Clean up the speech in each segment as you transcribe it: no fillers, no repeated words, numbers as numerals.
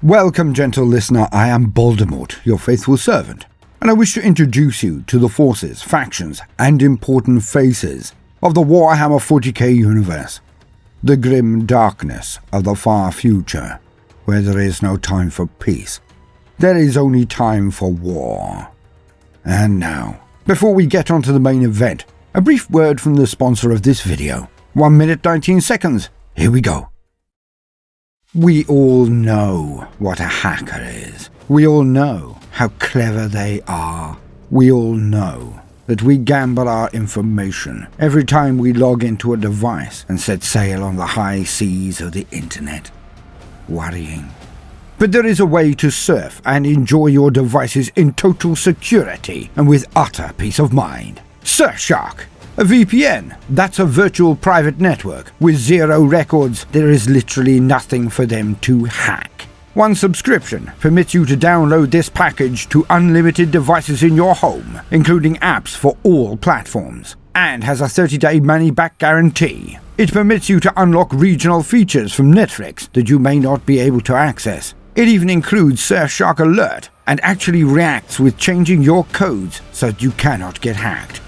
Welcome, gentle listener, I am Baldermort, your faithful servant, and I wish to introduce you to the forces, factions, and important faces of the Warhammer 40k universe. The grim darkness of the far future, where there is no time for peace. There is only time for war. And now, before we get onto the main event, a brief word from the sponsor of this video. 1 minute 19 seconds. Here we go. We all know what a hacker is. We all know how clever they are. We all know that we gamble our information every time we log into a device and set sail on the high seas of the internet. Worrying. But there is a way to surf and enjoy your devices in total security and with utter peace of mind. Surfshark. A VPN, that's a virtual private network. With zero records, there is literally nothing for them to hack. One subscription permits you to download this package to unlimited devices in your home, including apps for all platforms, and has a 30-day money-back guarantee. It permits you to unlock regional features from Netflix that you may not be able to access. It even includes Surfshark Alert and actually reacts with changing your codes so that you cannot get hacked.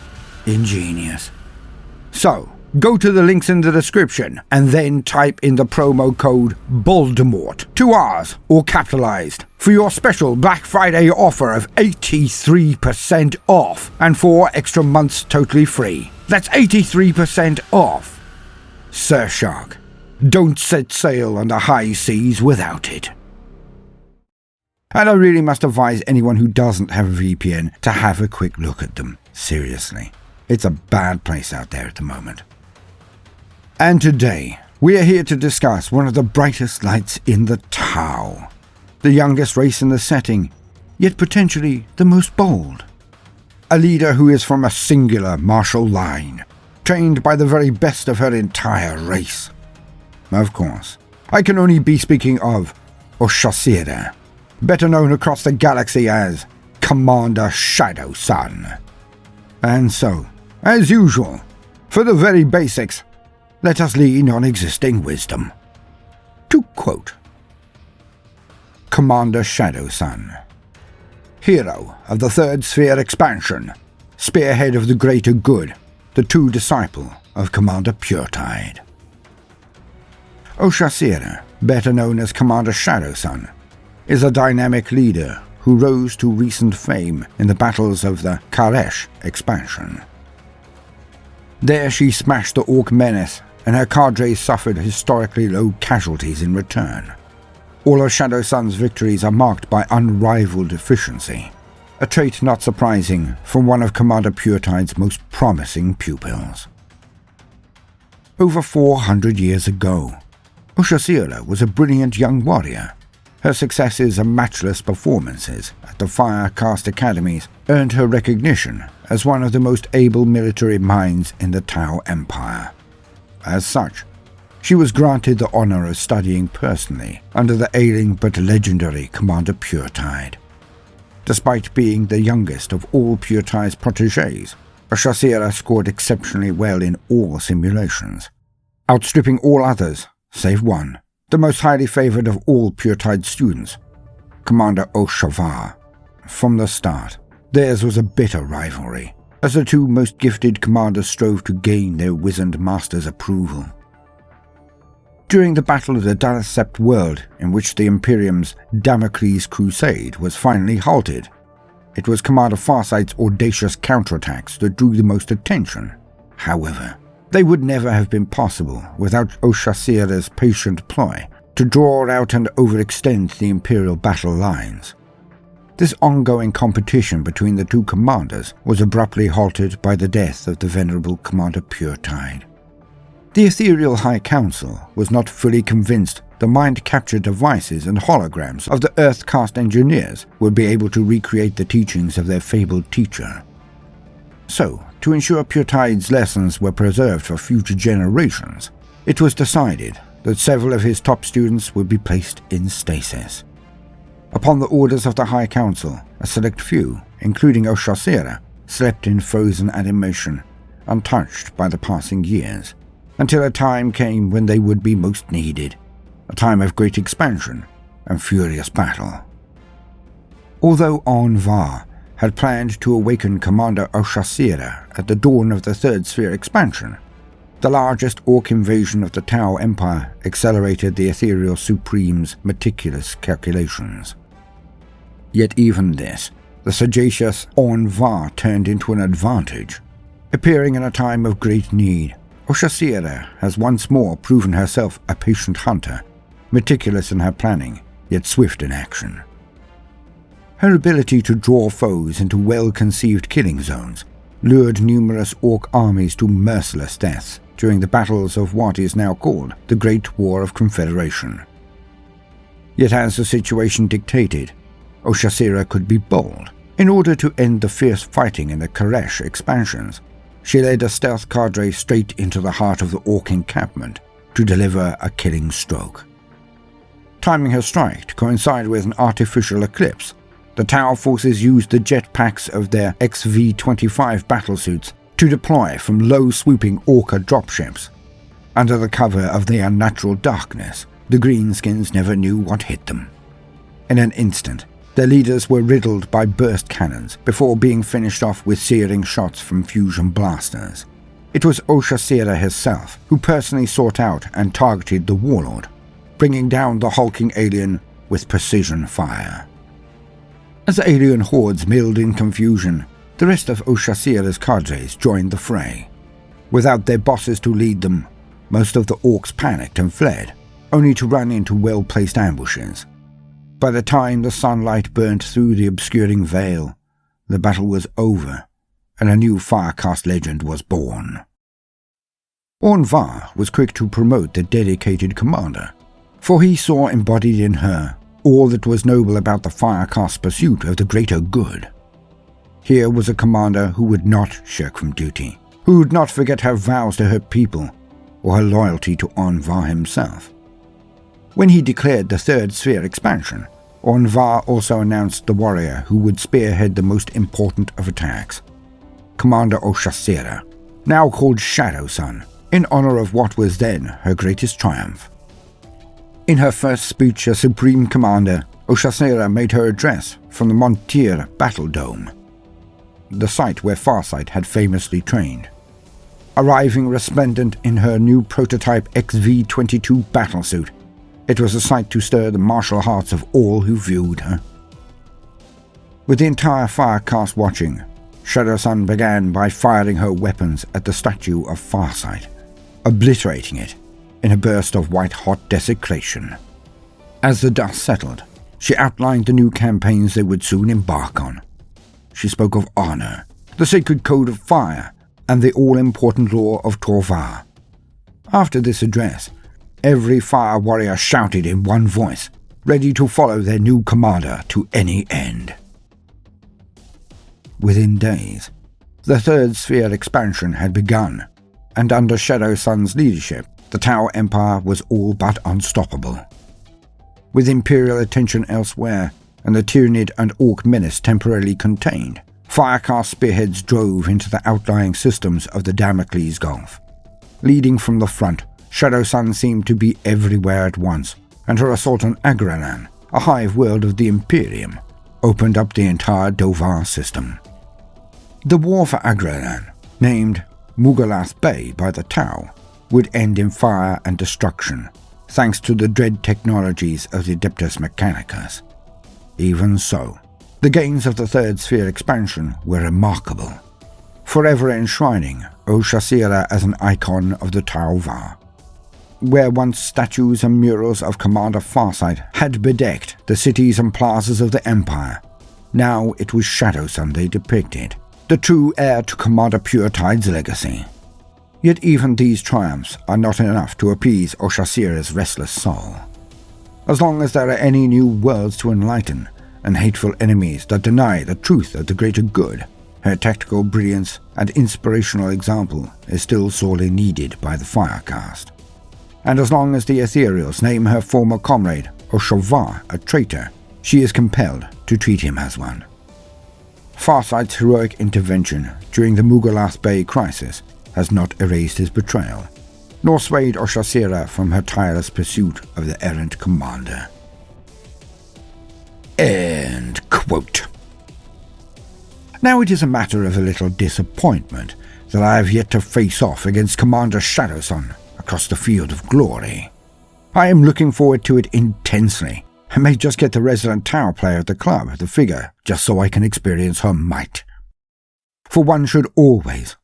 Ingenious. So, go to the links in the description and then type in the promo code Baldermort, 2 R's or capitalized, for your special Black Friday offer of 83% off and 4 extra months totally free. That's 83% off. Surfshark. Don't set sail on the high seas without it. And I really must advise anyone who doesn't have a VPN to have a quick look at them. Seriously. It's a bad place out there at the moment. And today, we are here to discuss one of the brightest lights in the Tau. The youngest race in the setting, yet potentially the most bold. A leader who is from a singular martial line, trained by the very best of her entire race. Of course, I can only be speaking of Shadowsun, better known across the galaxy as Commander Shadowsun. And so, as usual, for the very basics, let us lean on existing wisdom. To quote, Commander Shadowsun, hero of the Third Sphere expansion, spearhead of the greater good, the true disciple of Commander Puretide. Shadowsun, better known as Commander Shadowsun, is a dynamic leader who rose to recent fame in the battles of the Karesh expansion. There she smashed the Orc menace, and her cadres suffered historically low casualties in return. All of Shadowsun's victories are marked by unrivaled efficiency, a trait not surprising from one of Commander Puretide's most promising pupils. Over 400 years ago, Shadowsun was a brilliant young warrior. Her successes and matchless performances at the Firecast Academies earned her recognition as one of the most able military minds in the Tau Empire. As such, she was granted the honor of studying personally under the ailing but legendary Commander Puretide. Despite being the youngest of all Puretide's proteges, Shadowsun scored exceptionally well in all simulations, outstripping all others, save one. The most highly favored of all Puretide students, Commander Oshavar. From the start, theirs was a bitter rivalry, as the two most gifted commanders strove to gain their wizened master's approval. During the Battle of the Dalasept world, in which the Imperium's Damocles Crusade was finally halted, it was Commander Farsight's audacious counterattacks that drew the most attention. However, they would never have been possible without Shadowsun's patient ploy to draw out and overextend the Imperial battle lines. This ongoing competition between the two commanders was abruptly halted by the death of the venerable Commander Puretide. The ethereal High Council was not fully convinced the mind-capture devices and holograms of the Earth-cast engineers would be able to recreate the teachings of their fabled teacher. So, to ensure Puretide's lessons were preserved for future generations, it was decided that several of his top students would be placed in stasis. Upon the orders of the High Council, a select few, including Shadowsun, slept in frozen animation, untouched by the passing years, until a time came when they would be most needed, a time of great expansion, and furious battle. Although Anvar had planned to awaken Commander Oshasira at the dawn of the Third Sphere expansion, the largest orc invasion of the Tau Empire accelerated the Ethereal Supreme's meticulous calculations. Yet even this, the sagacious Anvar turned into an advantage. Appearing in a time of great need, Oshasira has once more proven herself a patient hunter, meticulous in her planning, yet swift in action. Her ability to draw foes into well-conceived killing zones lured numerous orc armies to merciless deaths during the battles of what is now called the Great War of Confederation. Yet as the situation dictated, Oshasira could be bold. In order to end the fierce fighting in the Koresh expansions, she led a stealth cadre straight into the heart of the orc encampment to deliver a killing stroke. Timing her strike to coincide with an artificial eclipse, the Tau forces used the jetpacks of their XV-25 battlesuits to deploy from low-swooping Orca dropships. Under the cover of the unnatural darkness, the greenskins never knew what hit them. In an instant, their leaders were riddled by burst cannons before being finished off with searing shots from fusion blasters. It was Oshasira herself who personally sought out and targeted the warlord, bringing down the hulking alien with precision fire. As the alien hordes milled in confusion, the rest of Oshasira's cadres joined the fray. Without their bosses to lead them, most of the orcs panicked and fled, only to run into well-placed ambushes. By the time the sunlight burnt through the obscuring veil, the battle was over, and a new Firecast legend was born. Anvar was quick to promote the dedicated commander, for he saw embodied in her all that was noble about the Firecast pursuit of the greater good. Here was a commander who would not shirk from duty, who would not forget her vows to her people, or her loyalty to Anvar himself. When he declared the Third Sphere expansion, Anvar also announced the warrior who would spearhead the most important of attacks, Commander Oshasira, now called Shadowsun, in honor of what was then her greatest triumph. In her first speech as Supreme Commander, Oshasira made her address from the Montier Battle Dome, the site where Farsight had famously trained. Arriving resplendent in her new prototype XV-22 battlesuit, it was a sight to stir the martial hearts of all who viewed her. With the entire Firecast watching, Shadowsun began by firing her weapons at the statue of Farsight, obliterating it in a burst of white-hot desecration. As the dust settled, she outlined the new campaigns they would soon embark on. She spoke of honor, the sacred code of fire, and the all-important law of Torvar. After this address, every fire warrior shouted in one voice, ready to follow their new commander to any end. Within days, the Third Sphere expansion had begun, and under Shadowsun's leadership, the Tau Empire was all but unstoppable. With Imperial attention elsewhere, and the Tyranid and Orc menace temporarily contained, Firecast spearheads drove into the outlying systems of the Damocles Gulf. Leading from the front, Shadowsun seemed to be everywhere at once, and her assault on Agralan, a hive world of the Imperium, opened up the entire Dovar system. The war for Agralan, named Mugalath Bay by the Tau, would end in fire and destruction, thanks to the dread technologies of the Adeptus Mechanicus. Even so, the gains of the Third Sphere expansion were remarkable, forever enshrining Oshasira as an icon of the Tauvar. Where once statues and murals of Commander Farsight had bedecked the cities and plazas of the Empire, now it was Shadowsun they depicted, the true heir to Commander Puretide's legacy. Yet even these triumphs are not enough to appease Oshasira's restless soul. As long as there are any new worlds to enlighten, and hateful enemies that deny the truth of the greater good, her tactical brilliance and inspirational example is still sorely needed by the Firecast. And as long as the Ethereals name her former comrade, Oshovar, a traitor, she is compelled to treat him as one. Farsight's heroic intervention during the Mugalath Bay crisis has not erased his betrayal, nor swayed Oshasira from her tireless pursuit of the errant commander. End quote. Now it is a matter of a little disappointment that I have yet to face off against Commander Shadowsun across the field of glory. I am looking forward to it intensely. I may just get the resident tower player at the club, the figure, just so I can experience her might. For one should always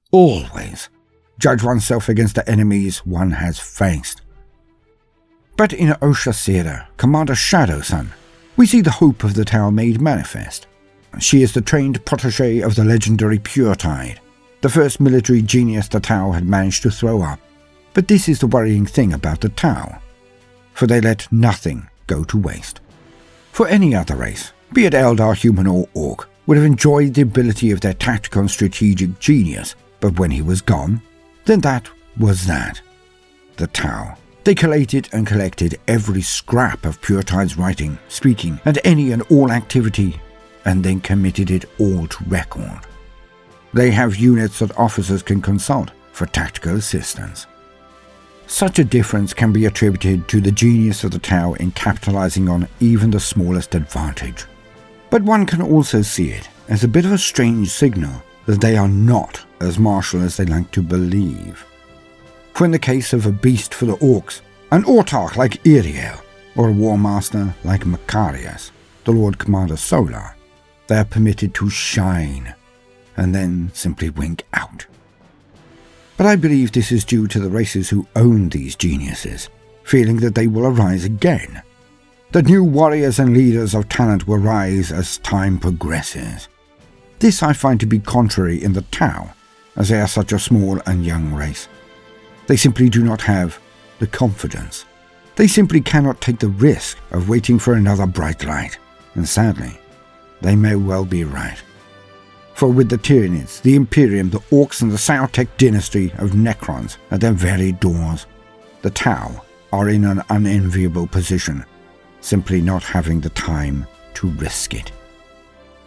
judge oneself against the enemies one has faced. But in Oshasira, Commander Shadowsun, we see the hope of the tower made manifest. She is the trained protege of the legendary Puretide, the first military genius the Tau had managed to throw up. But this is the worrying thing about the Tau, for they let nothing go to waste. For any other race, be it Eldar, human or Orc, would have enjoyed the ability of their tactical and strategic genius, but when he was gone, then that was that. The Tau. They collated and collected every scrap of Puretide's writing, speaking, and any and all activity, and then committed it all to record. They have units that officers can consult for tactical assistance. Such a difference can be attributed to the genius of the Tau in capitalizing on even the smallest advantage. But one can also see it as a bit of a strange signal that they are not as martial as they like to believe. For in the case of a beast for the Orcs, an autarch like Iriel, or a war master like Macarius, the Lord Commander Solar, they are permitted to shine, and then simply wink out. But I believe this is due to the races who own these geniuses, feeling that they will arise again. That new warriors and leaders of talent will rise as time progresses. This I find to be contrary in the Tau, as they are such a small and young race. They simply do not have the confidence. They simply cannot take the risk of waiting for another bright light, and sadly, they may well be right. For with the Tyranids, the Imperium, the Orcs and the Sautek dynasty of Necrons at their very doors, the Tau are in an unenviable position, simply not having the time to risk it.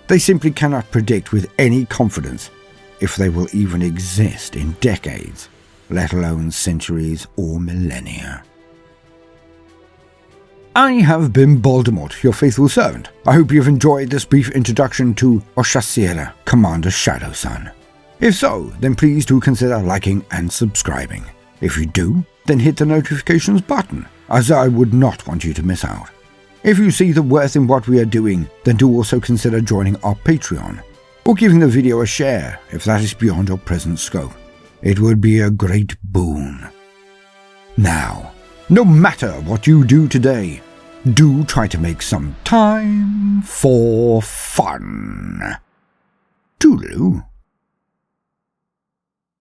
They simply cannot predict with any confidence if they will even exist in decades, let alone centuries or millennia. I have been Baldermort, your faithful servant. I hope you've enjoyed this brief introduction to Oshasira, Commander Shadowsun. If so, then please do consider liking and subscribing. If you do, then hit the notifications button, as I would not want you to miss out. If you see the worth in what we are doing, then do also consider joining our Patreon, or giving the video a share if that is beyond your present scope. It would be a great boon. Now, no matter what you do today, do try to make some time for fun. Toodaloo.